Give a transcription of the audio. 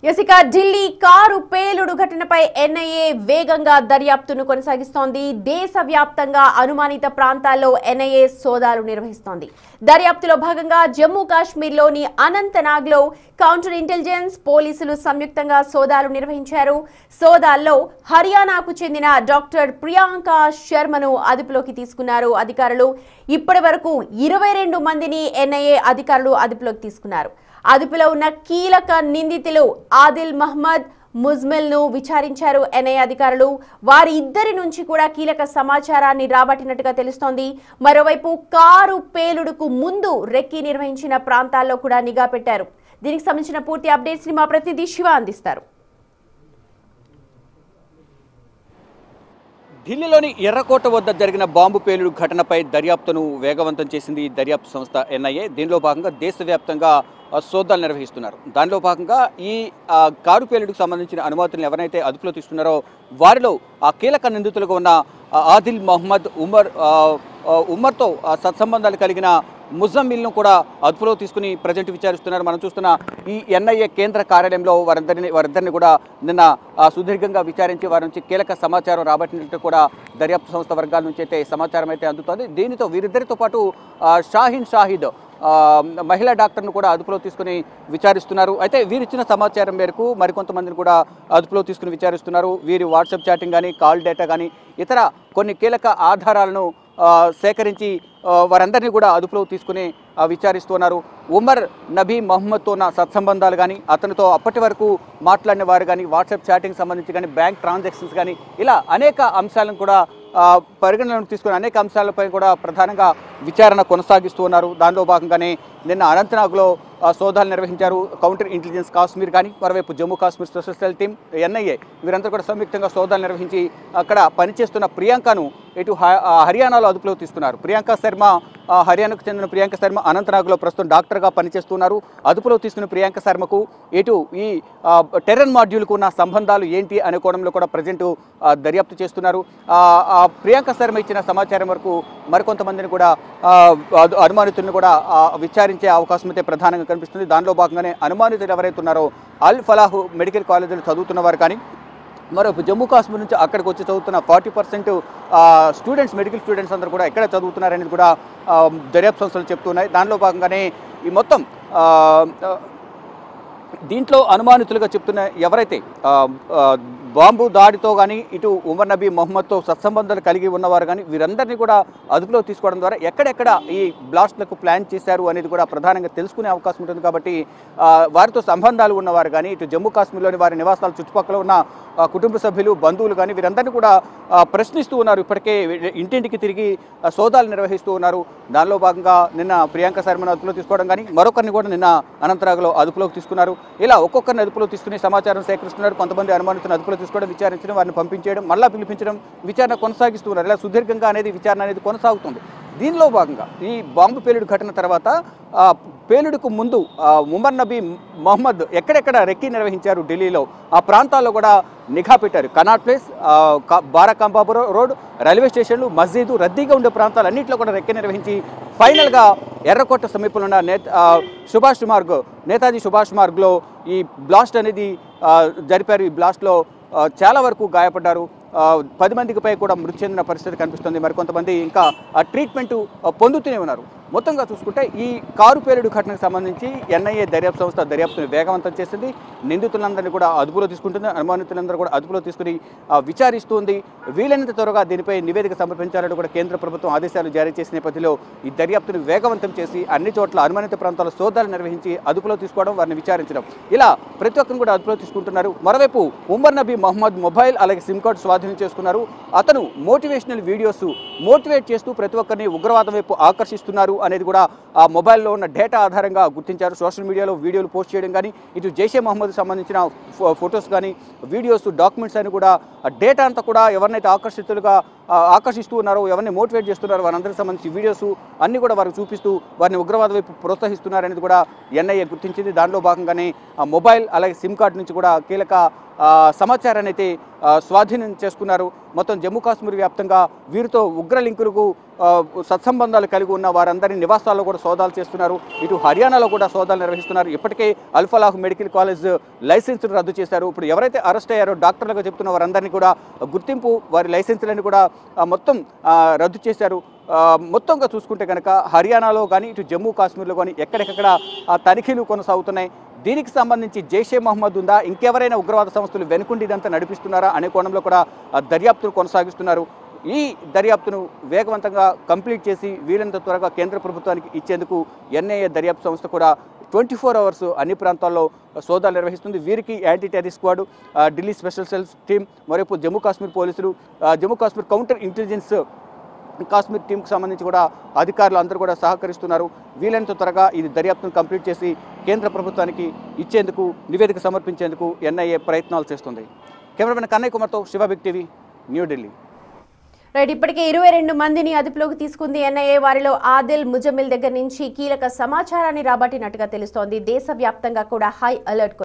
ఇక ఢిల్లీ కారు పేలుడు ఘటనపై ఎన్ఐఏ వేగంగా దర్యాప్తును కొనసాగిస్తోంది. దేశవ్యాప్తంగా అనుమానిత ప్రాంతాల్లో ఎన్ఐఏ సోదాలు నిర్వహిస్తోంది. దర్యాప్తులో భాగంగా జమ్మూ కాశ్మీర్లోని అనంతనాగ్లో కౌంటర్ ఇంటెలిజెన్స్ పోలీసులు సంయుక్తంగా సోదాలు నిర్వహించారు. సోదాల్లో హర్యానాకు చెందిన డాక్టర్ ప్రియాంక శర్మను అదుపులోకి తీసుకున్నారు అధికారులు. ఇప్పటి వరకు 22 మందిని ఎన్ఐఏ అధికారులు అదుపులోకి తీసుకున్నారు. అదుపులో ఉన్న కీలక నిందితులు ఆదిల్ మహమ్మద్, ముజ్మిల్ ను విచారించారు ఎన్ఐఏ అధికారులు. వారి ఇద్దరి నుంచి కూడా కీలక సమాచారాన్ని రాబట్టినట్టుగా తెలుస్తోంది. మరోవైపు కారు పేలుడుకు ముందు రెక్కీ నిర్వహించిన ప్రాంతాల్లో కూడా నిఘా పెట్టారు. దీనికి సంబంధించిన పూర్తి అప్డేట్స్ ని మా ప్రతినిధి శివ అందిస్తారు. ఢిల్లీలోని ఎర్రకోట వద్ద జరిగిన బాంబు పేలుడు ఘటనపై దర్యాప్తును వేగవంతం చేసింది దర్యాప్తు సంస్థ ఎన్ఐఏ. దీనిలో భాగంగా దేశవ్యాప్తంగా సోదాలు నిర్వహిస్తున్నారు. దానిలో భాగంగా ఈ కారు పేలుడుకు సంబంధించిన అనుమతులను ఎవరైతే అదుపులో తీసుకున్నారో వారిలో కీలక నిందితులుగా ఉన్న ఆదిల్ మహమ్మద్, ఉమర్తో సత్సంబంధాలు కలిగిన ముజమ్మిల్ను కూడా అదుపులో తీసుకుని ప్రజెంట్ విచారిస్తున్నారు. మనం చూస్తున్న ఈ ఎన్ఐఏ కేంద్ర కార్యాలయంలో వారిద్దరిని కూడా నిన్న సుదీర్ఘంగా విచారించి వారి నుంచి కీలక సమాచారం రాబట్టినట్టు కూడా దర్యాప్తు సంస్థ వర్గాల నుంచి అయితే సమాచారం అయితే అందుతోంది. దీనితో వీరిద్దరితో పాటు షాహిద్ మహిళా డాక్టర్ను కూడా అదుపులో తీసుకుని విచారిస్తున్నారు. అయితే వీరిచ్చిన సమాచారం మేరకు మరికొంతమందిని కూడా అదుపులో తీసుకుని విచారిస్తున్నారు. వీరి వాట్సాప్ చాటింగ్ కానీ, కాల్ డేటా కానీ, ఇతర కొన్ని కీలక ఆధారాలను సేకరించి వారందరినీ కూడా అదుపులో తీసుకుని విచారిస్తున్నారు. ఉమర్ నబీ మహమ్మద్తో ఉన్న సత్సంబంధాలు కానీ, అతనితో అప్పటి వరకు మాట్లాడిన వారు కానీ, వాట్సాప్ చాటింగ్ సంబంధించి కానీ, బ్యాంక్ ట్రాన్సాక్షన్స్ కానీ, ఇలా అనేక అంశాలను కూడా పరిగణనలోకి తీసుకుని అనేక అంశాలపై కూడా ప్రధానంగా విచారణ కొనసాగిస్తూ ఉన్నారు. దానిలో భాగంగానే నిన్న అనంతనాగ్లో సోదాలు నిర్వహించారు. కౌంటర్ ఇంటెలిజెన్స్ కాశ్మీర్ కానీ, మరోవైపు Jammu Kashmir special cell team, NIA వీరంతా కూడా సంయుక్తంగా సోదాలు నిర్వహించి అక్కడ పనిచేస్తున్న ప్రియాంకను ఇటు హర్యానాలో అదుపులో తీసుకున్నారు. ప్రియాంక శర్మ, హర్యానాకు చెందిన ప్రియాంక శర్మ అనంతనాగ్లో ప్రస్తుతం డాక్టర్గా పనిచేస్తున్నారు. అదుపులో తీసుకున్న ప్రియాంక శర్మకు ఇటు ఈ టెర్రన్ మాడ్యూల్కు ఉన్న సంబంధాలు ఏంటి అనే కోణంలో కూడా ప్రజెంట్ దర్యాప్తు చేస్తున్నారు. ప్రియాంక శర్మ ఇచ్చిన సమాచారం వరకు మరికొంతమందిని కూడా అనుమానితులను కూడా విచారించే అవకాశం అయితే ప్రధానంగా కనిపిస్తుంది. దానిలో భాగంగానే అనుమానితులు ఎవరైతే ఉన్నారో అల్ ఫలాహ్ మెడికల్ కాలేజీలో చదువుతున్న వారు కానీ, మరో జమ్మూ కాశ్మీర్ నుంచి అక్కడికి వచ్చి చదువుతున్న 40% స్టూడెంట్స్, మెడికల్ స్టూడెంట్స్ అందరూ కూడా ఎక్కడ చదువుతున్నారనేది కూడా దర్యాప్తు సంస్థలు చెప్తున్నాయి. దానిలో భాగంగానే ఈ మొత్తం దీంట్లో అనుమానితులుగా చెప్తున్న ఎవరైతే బాంబు దాడితో కానీ, ఇటు ఉమర్ నబీ మహమ్మద్తో సత్సంబంధాలు కలిగి ఉన్నవారు కానీ, వీరందరినీ కూడా అదుపులో తీసుకోవడం ద్వారా ఎక్కడెక్కడ ఈ బ్లాస్ట్లకు ప్లాన్ చేశారు అనేది కూడా ప్రధానంగా తెలుసుకునే అవకాశం ఉంటుంది. కాబట్టి వారితో సంబంధాలు ఉన్నవారు కానీ, ఇటు జమ్మూ కాశ్మీర్లోని వారి నివాసాల చుట్టుపక్కల ఉన్న కుటుంబ సభ్యులు, బంధువులు కానీ వీరందరినీ కూడా ప్రశ్నిస్తూ ఉన్నారు. ఇప్పటికే ఇంటింటికి తిరిగి సోదాలు నిర్వహిస్తూ ఉన్నారు. దానిలో భాగంగా నిన్న ప్రియాంక శర్మను అదుపులో తీసుకోవడం కానీ, మరొకరిని కూడా నిన్న అనంతనాగ్లో అదుపులోకి తీసుకున్నారు. ఇలా ఒక్కొక్కరిని అదుపులో తీసుకుని సమాచారం సేకరిస్తున్నారు. కొంతమంది అనుమానితులను అదుపులో తీసుకోవడం, విచారించడం, వారిని పంపించేయడం, మళ్ళా పిలిపించడం, విచారణ కొనసాగిస్తున్నారు. ఇలా సుదీర్ఘంగా అనేది విచారణ అనేది కొనసాగుతుంది. దీనిలో భాగంగా ఈ బాంబు పేలుడు ఘటన తర్వాత పేలుడుకు ముందు ఉమర్ నబీ మహమ్మద్ ఎక్కడెక్కడ రెక్కీ నిర్వహించారు ఢిల్లీలో, ఆ ప్రాంతాల్లో కూడా నిఘా పెట్టారు. కనాట్ ప్లేస్, బారాకంబాబు రోడ్, రైల్వే స్టేషన్లు, మస్జిద్, రద్దీగా ఉండే ప్రాంతాలన్నింటిలో కూడా రెక్కీ నిర్వహించి ఫైనల్గా ఎర్రకోట సమీపంలో ఉన్న నేతాజీ సుభాష్ మార్గ్లో ఈ బ్లాస్ట్ అనేది జరిపారు. ఈ బ్లాస్ట్లో చాలా వరకు గాయపడ్డారు. 10 మందికి పై కూడా మృతి చెందిన పరిస్థితి కనిపిస్తుంది. మరికొంతమంది ఇంకా ట్రీట్మెంట్ పొందుతూనే ఉన్నారు. మొత్తంగా చూసుకుంటే ఈ కారు పేలుడు ఘటనకు సంబంధించి ఎన్ఐఏ దర్యాప్తు సంస్థ దర్యాప్తును వేగవంతం చేసింది. నిందితులందరినీ కూడా అదుపులో తీసుకుంటుంది. అనుమానితులందరూ కూడా అదుపులో తీసుకుని విచారిస్తుంది. వీలైనంత త్వరగా దీనిపై నివేదిక సమర్పించాలని కూడా కేంద్ర ప్రభుత్వం ఆదేశాలు జారీ చేసిన నేపథ్యంలో ఈ దర్యాప్తును వేగవంతం చేసి అన్ని చోట్ల అనుమానిత ప్రాంతాల సోదాలు నిర్వహించి అదుపులో తీసుకోవడం, వారిని విచారించడం, ఇలా ప్రతి ఒక్కరిని కూడా అదుపులో తీసుకుంటున్నారు. మరోవైపు ఉమర్ నబీ మహమ్మద్ మొబైల్ అలాగే సిమ్ కార్డు స్వాధీనం చేసుకున్నారు. అతను మోటివేషనల్ వీడియోస్ మోటివేట్ చేస్తూ ప్రతి ఒక్కరిని ఉగ్రవాదం వైపు ఆకర్షిస్తున్నారు అనేది కూడా ఆ మొబైల్లో ఉన్న డేటా ఆధారంగా గుర్తించారు. సోషల్ మీడియాలో వీడియోలు పోస్ట్ చేయడం కానీ, ఇటు జైషే మహమ్మద్ సంబంధించిన ఫొటోస్ కానీ, వీడియోస్, డాక్యుమెంట్స్ అని కూడా డేటా అంతా కూడా ఎవరినైతే ఆకర్షిస్తూ ఉన్నారో, ఎవరిని మోటివేట్ చేస్తున్నారో వారందరికి సంబంధించి వీడియోస్ అన్నీ కూడా వారికి చూపిస్తూ వారిని ఉగ్రవాద వైపు ప్రోత్సహిస్తున్నారనేది కూడా ఎన్ఐఏ గుర్తించింది. దానిలో భాగంగానే ఆ మొబైల్ అలాగే సిమ్ కార్డు నుంచి కూడా కీలక సమాచారాన్ని అయితే స్వాధీనం చేసుకున్నారు. మొత్తం జమ్మూ కాశ్మీర్ వ్యాప్తంగా వీరితో ఉగ్ర లింకులకు సత్సంబంధాలు కలిగి ఉన్న వారందరినీ నివాసాల్లో కూడా సోదాలు చేస్తున్నారు. ఇటు హర్యానాలో కూడా సోదాలు నిర్వహిస్తున్నారు. ఇప్పటికే అల్ఫలాహ్ మెడికల్ కాలేజ్ లైసెన్స్ రద్దు చేశారు. ఇప్పుడు ఎవరైతే అరెస్ట్ అయ్యారో డాక్టర్లుగా చెప్తున్న వారందరినీ కూడా గుర్తింపు వారి లైసెన్సులను కూడా మొత్తం రద్దు చేశారు. మొత్తంగా చూసుకుంటే కనుక హర్యానాలో కానీ ఇటు జమ్మూ కాశ్మీర్లో కానీ ఎక్కడెక్కడ తనిఖీలు కొనసాగుతున్నాయి. దీనికి సంబంధించి జైషే మహమ్మద్ ఉందా, ఇంకెవరైనా ఉగ్రవాద సంస్థలు వెనుకుండి ఇదంతా నడిపిస్తున్నారా అనే కోణంలో కూడా దర్యాప్తును కొనసాగిస్తున్నారు. ఈ దర్యాప్తును వేగవంతంగా కంప్లీట్ చేసి వీలంత త్వరగా కేంద్ర ప్రభుత్వానికి ఇచ్చేందుకు ఎన్ఐఏ దర్యాప్తు సంస్థ కూడా 24 అవర్స్ అన్ని ప్రాంతాల్లో సోదాలు నిర్వహిస్తుంది. వీరికి anti terrorist squad, Delhi special cells team, మరోవైపు జమ్మూ కాశ్మీర్ పోలీసులు, జమ్మూ కాశ్మీర్ కౌంటర్ ఇంటెలిజెన్స్ కాశ్మీర్ టీంకు సంబంధించి కూడా అధికారులు అందరూ కూడా సహకరిస్తున్నారు. వీలైనంత త్వరగా ఇది దర్యాప్తును కంప్లీట్ చేసి కేంద్ర ప్రభుత్వానికి ఇచ్చేందుకు నివేదిక సమర్పించేందుకు ఎన్ఐఏ ప్రయత్నాలు చేస్తుంది. కెమెరామెన్ కన్నయ్య కుమార్తో శివబిగ్ టీవీ, న్యూఢిల్లీ. రైట్, ఇప్పటికే 22 మందిని అదుపులోకి తీసుకుంది ఎన్ఐఏ. వారిలో ఆదిల్ ముజమిల్ దగ్గర నుంచి కీలక సమాచారాన్ని రాబట్టినట్టుగా తెలుస్తోంది. దేశవ్యాప్తంగా కూడా హై అలర్ట్